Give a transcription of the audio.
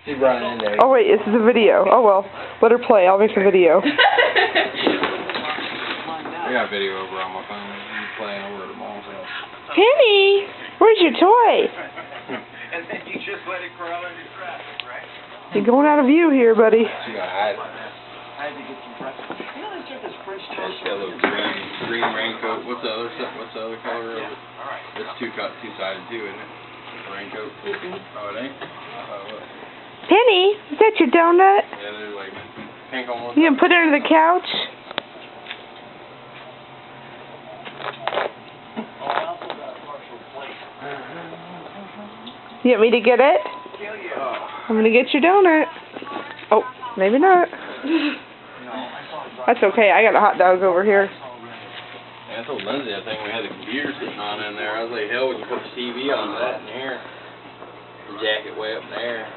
She's running in there. Oh wait, this is a video. Oh well, let her play. I'll make a video. I got a video over on my phone. You playing over at the mom's house. Penny, where's your toy? And then you just let it crawl into traffic, right? You're going out of view here, buddy. She got hide. I had to get some breakfast. You know they serve this French She's toast. got a little green raincoat. What's the other color of it? All right. It's two-sided too, isn't it? Raincoat. Oh, it ain't. I thought it was. Penny, is that your donut? Yeah, they're like pink on one You side. gonna put it under the couch? Oh, I also got a partial plate. You want me to get it? Hell yeah. I'm gonna get your donut. Oh, maybe not. That's okay. I got a hot dog over here. Yeah, I told Lindsay I think we had the computer sitting on in there. I was like, hell, we can put the TV on that in here. The jacket way up there.